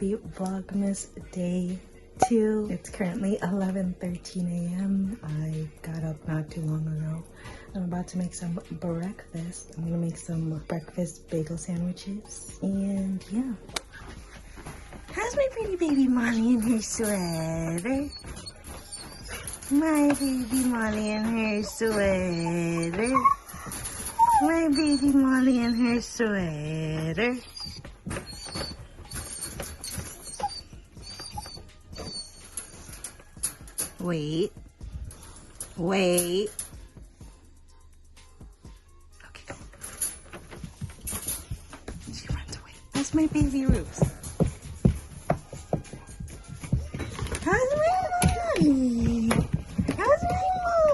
happy Vlogmas day 2. It's currently 11:13 a.m. I got up not too long ago. I'm about to make some breakfast. I'm gonna make some breakfast bagel sandwiches. And yeah. How's my pretty baby Molly in her sweater? My baby Molly in her sweater. My baby Molly in her sweater. Wait. Wait. Okay. She runs away. That's my baby Roots. How's my Molly? How's my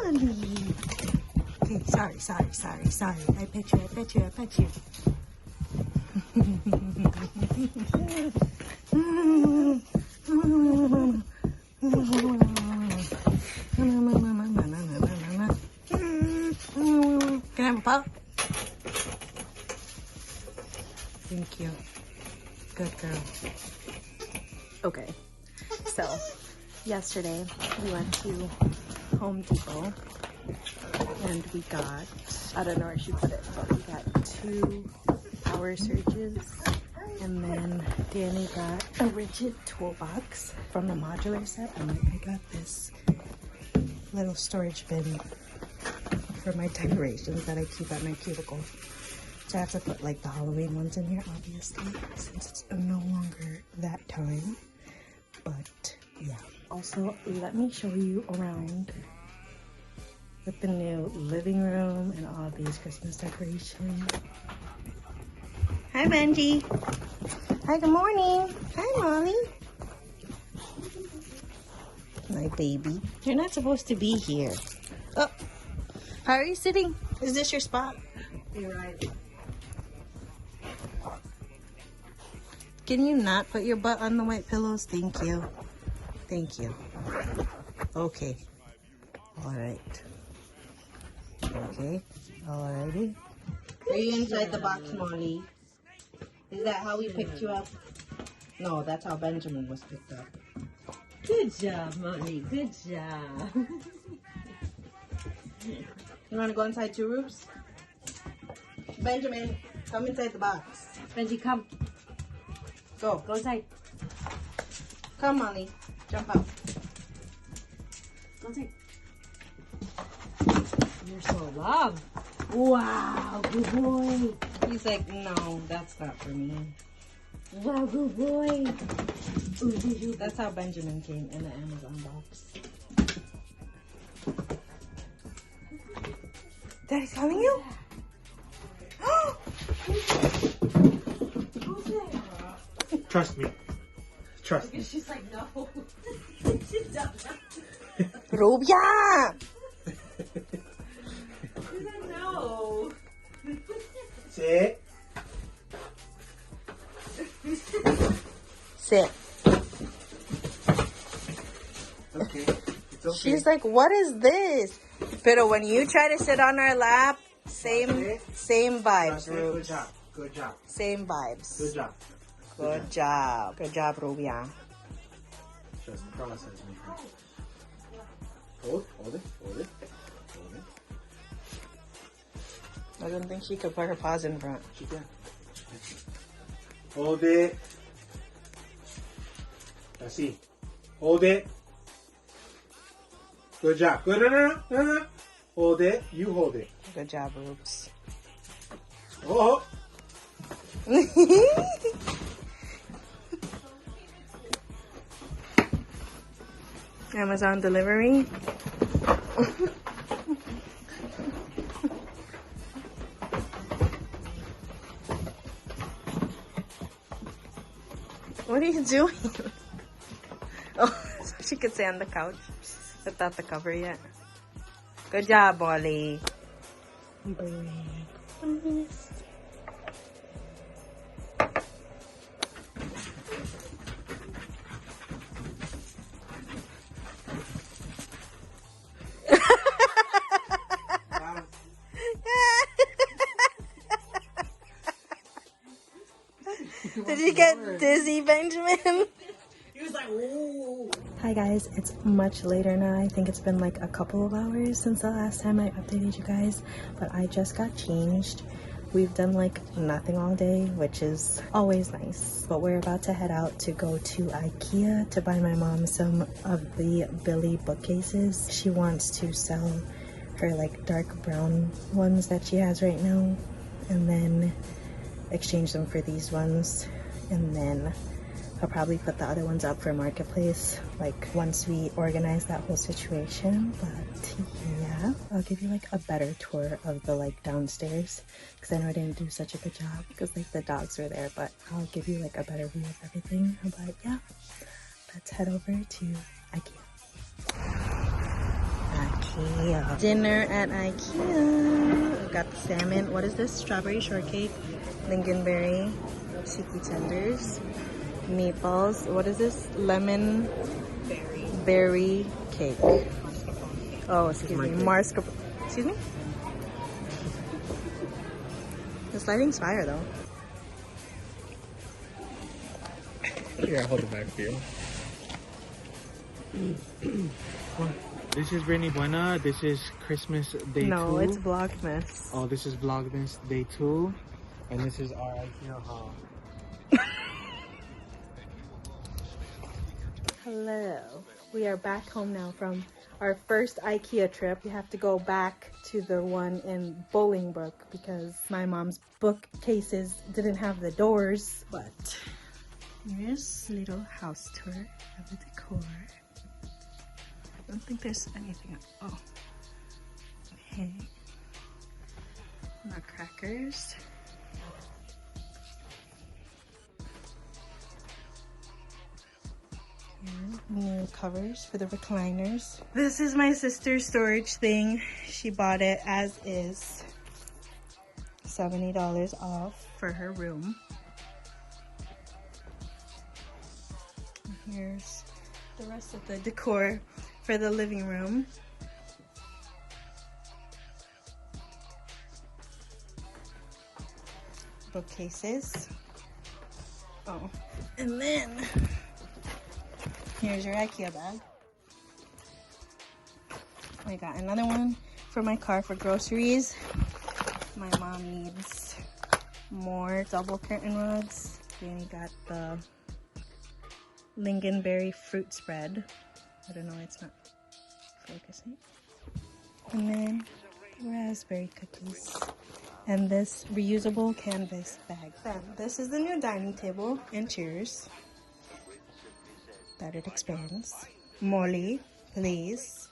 Molly? Okay, sorry. I pet you. Can I have a pop? Thank you. Good girl. Okay, so yesterday we went to Home Depot and we got, I don't know where she put it, but we got 2 power surges, and then Danny got a rigid toolbox from the modular set, and I got this little storage bin for my decorations that I keep at my cubicle. So I have to put like the Halloween ones in here, obviously, since it's no longer that time. But yeah. Also, let me show you around with the new living room and all these Christmas decorations. Hi, Benji. Hi, good morning. Hi, Molly. My baby. You're not supposed to be here. Oh, how are you sitting? Is this your spot? You're right. Can you not put your butt on the white pillows? Thank you. Thank you. Okay. All right. Okay. Alrighty. Are you inside the box, Molly? Is that how we picked you up? No, that's how Benjamin was picked up. Good job, Molly. Good job. You want to go inside too, Roops? Benjamin, come inside the box. Benji, come. Go. Go inside. Come, Molly. Jump out. Go inside. You're so long. Wow, good boy. He's like, no, that's not for me. Wow, good boy. That's how Benjamin came in the Amazon box. Daddy's calling you? Trust me. Trust me. She's like, no. She's not. Rubia! No. Sit. Sit. Okay. It's okay. She's like, what is this? Pero when you try to sit on her lap, same vibes, Good Rubes. job. Good job. Same vibes. Good job. Good job. Good job, Rubia. Trust the process. Hold it. I don't think she could put her paws in front. She can. Hold it. Así. Hold it. Good job. Good. No. Hold it. You hold it. Good job, Rubes. Oh. Amazon delivery. What are you doing? Oh, so she could stay on the couch without the cover yet. Good job, Molly. Dizzy Benjamin. He was like, ooh. Hi guys, it's much later now. I think it's been like a couple of hours since the last time I updated you guys, but I just got changed. We've done like nothing all day, which is always nice, but we're about to head out to go to Ikea to buy my mom some of the Billy bookcases. She wants to sell her like dark brown ones that she has right now and then exchange them for these ones, and then I'll probably put the other ones up for marketplace like once we organize that whole situation. But yeah, I'll give you like a better tour of the like downstairs because I know I didn't do such a good job because like the dogs were there, but I'll give you like a better view of everything. But yeah, let's head over to Ikea. Ikea. Dinner at Ikea. I've got the salmon. What is this? Strawberry shortcake, lingonberry, cheeky tenders, meatballs. What is this? Lemon berry cake. Oh, excuse me. Mascarpone. Excuse me? This lighting's fire though. Here, I'll hold it back for you. This is brittanybuena. This is Christmas day 2. No, it's VLOGMAS. Oh, this is VLOGMAS day 2. And this is our Ikea haul. Hello. We are back home now from our first Ikea trip. We have to go back to the one in Bolingbrook because my mom's bookcases didn't have the doors. But here's a little house tour of the decor. I don't think there's anything. Oh. Okay. Nutcrackers. New covers for the recliners. This is my sister's storage thing. She bought it as is. $70 off for her room. And here's the rest of the decor for the living room. Bookcases. Oh, and then here's your Ikea bag. I got another one for my car for groceries. My mom needs more double curtain rods. Danny got the lingonberry fruit spread. I don't know, it's not focusing. And then raspberry cookies. And this reusable canvas bag. Then this is the new dining table and chairs that it expands. Molly, please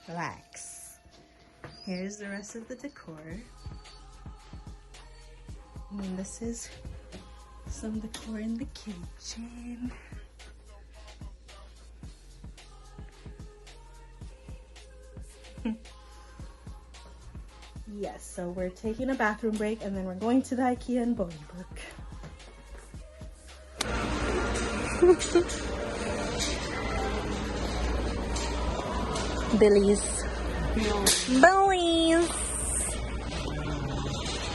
relax. Here's the rest of the decor. And this is some decor in the kitchen. Yes, so we're taking a bathroom break and then we're going to the Ikea in Bolingbrook. Billy's.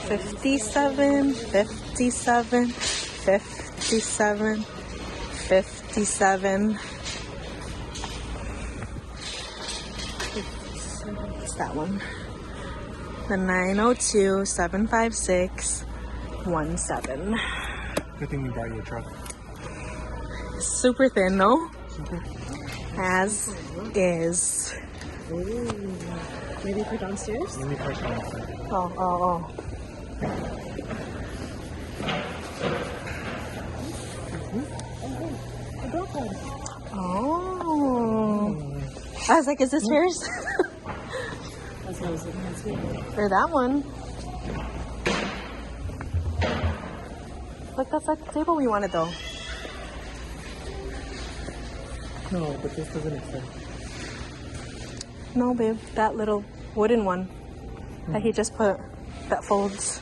57, 57, 57, 57. It's that one. The 902 756 17. Good thing you brought your truck. Super thin, no? As is. Ooh. Maybe for downstairs? Let me first downstairs. Oh. Oh. I was like, is this yours? That's what I was looking at too. Or that one. Look, that's like the table we wanted though. No, but this doesn't extend. No, babe, that little wooden one that he just put that folds.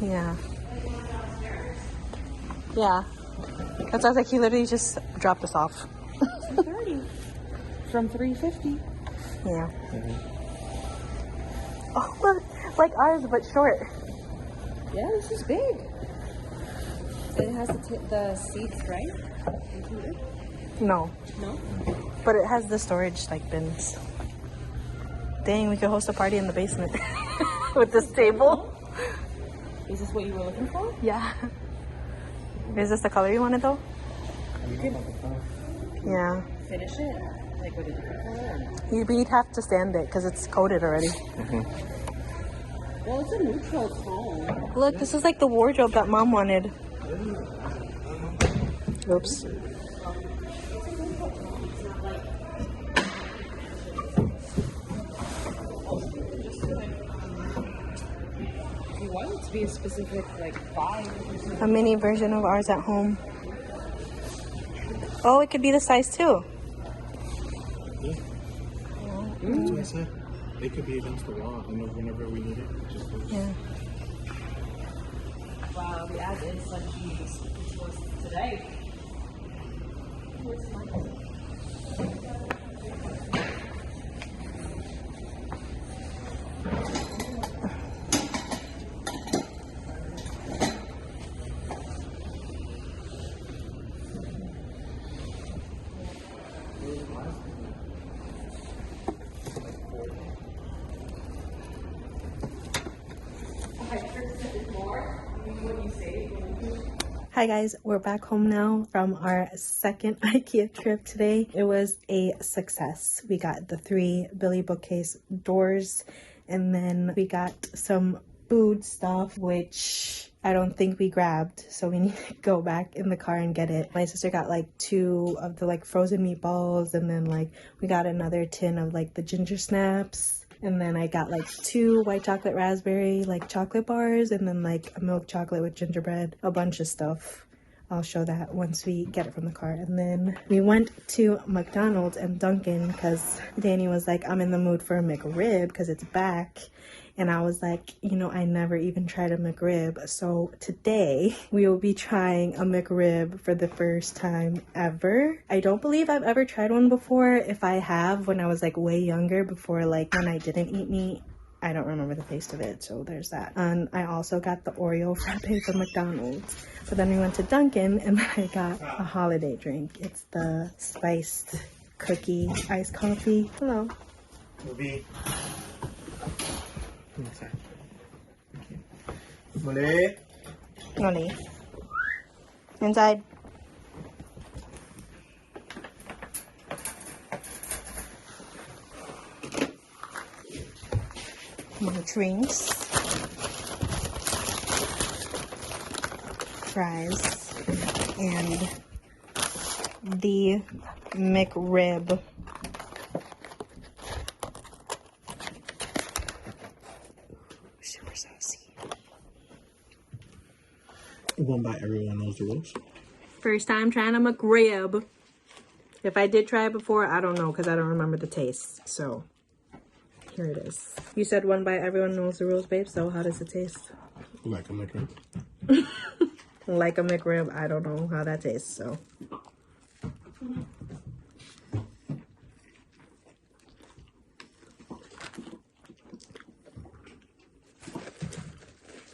Yeah. Yeah. That sounds like he literally just dropped us off. $230 from $350. Yeah. Oh, look, like ours, but short. Yeah, this is big. It has the seats, right? Included? No. No? But it has the storage like bins. Dang, we could host a party in the basement with this table. Is this what you were looking for? Yeah. Is this the color you wanted though? Yeah. Finish it? Like with a different color? We'd have to sand it because it's coated already. Well, it's a neutral tone. Look, this is like the wardrobe that Mom wanted. Oops. You want it to be a specific, like, vibe. A mini version of ours at home. Oh, it could be the size too. Yeah. That's what I said. It could be against the wall, and whenever we need it, just do it. Yeah. Wow, the ad is such cheese. This was today. Hi guys, we're back home now from our second IKEA trip today. It was a success. We got the 3 Billy bookcase doors, and then we got some food stuff, which I don't think we grabbed, so we need to go back in the car and get it. My sister got like 2 of the like frozen meatballs, and then like we got another tin of like the ginger snaps. And then I got like 2 white chocolate raspberry like chocolate bars, and then like a milk chocolate with gingerbread, a bunch of stuff. I'll show that once we get it from the car. And then we went to McDonald's and Dunkin' because Danny was like, I'm in the mood for a McRib because it's back. And I was like, you know, I never even tried a McRib. So today we will be trying a McRib for the first time ever. I don't believe I've ever tried one before. If I have, when I was like way younger, before like when I didn't eat meat, I don't remember the taste of it. So there's that. And I also got the Oreo frappe from McDonald's. But then we went to Dunkin' and then I got a holiday drink. It's the spiced cookie iced coffee. Hello. Ruby. Inside. Boleh. Noli. Inside. More drinks. Fries. And the McRib. Super saucy. One by everyone knows the rules. First time trying a McRib. If I did try it before, I don't know because I don't remember the taste. So here it is. You said one by everyone knows the rules, babe. So how does it taste? Like a McRib. Like a McRib. I don't know how that tastes. So.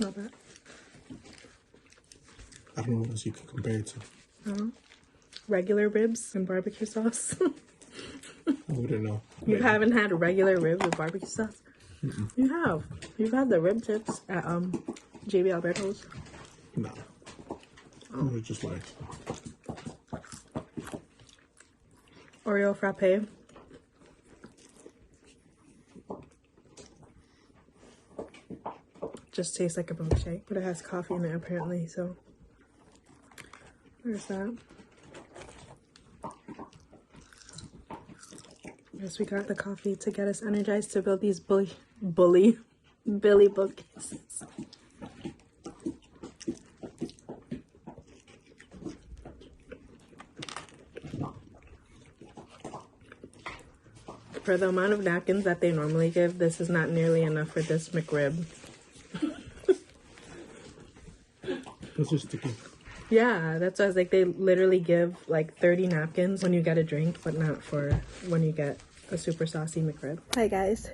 Not bad. I don't know what else you can compare it to. Regular ribs and barbecue sauce. I wouldn't know. You haven't had regular ribs with barbecue sauce? Mm-mm. You have. You've had the rib tips at JB Alberto's. No. Oh. It's just like Oreo frappe. Just tastes like a milkshake, but it has coffee in it apparently, so there's that. Yes, we got the coffee to get us energized to build these Billy bookcases. For the amount of napkins that they normally give, this is not nearly enough for this McRib. it's just sticky. Yeah, that's why I was like, they literally give like 30 napkins when you get a drink, but not for when you get a super saucy McRib. Hi guys,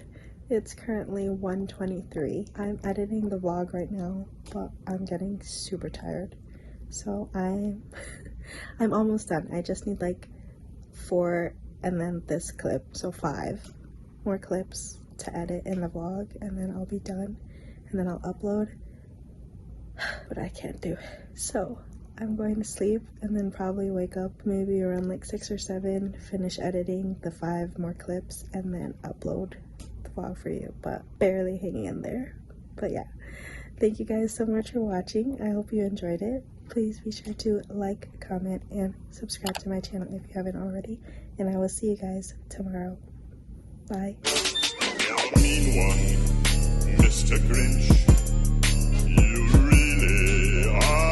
it's currently 1:23. I'm editing the vlog right now, but I'm getting super tired. So I'm almost done. I just need like 4 and then this clip, so 5 more clips to edit in the vlog, and then I'll be done, and then I'll upload. But I can't do it. So I'm going to sleep and then probably wake up maybe around like 6 or 7, finish editing the 5 more clips, and then upload the vlog for you, but barely hanging in there. But yeah, thank you guys so much for watching. I hope you enjoyed it. Please be sure to like, comment, and subscribe to my channel if you haven't already, and I will see you guys tomorrow. Bye. Mean one, Mr. Grinch, you really are.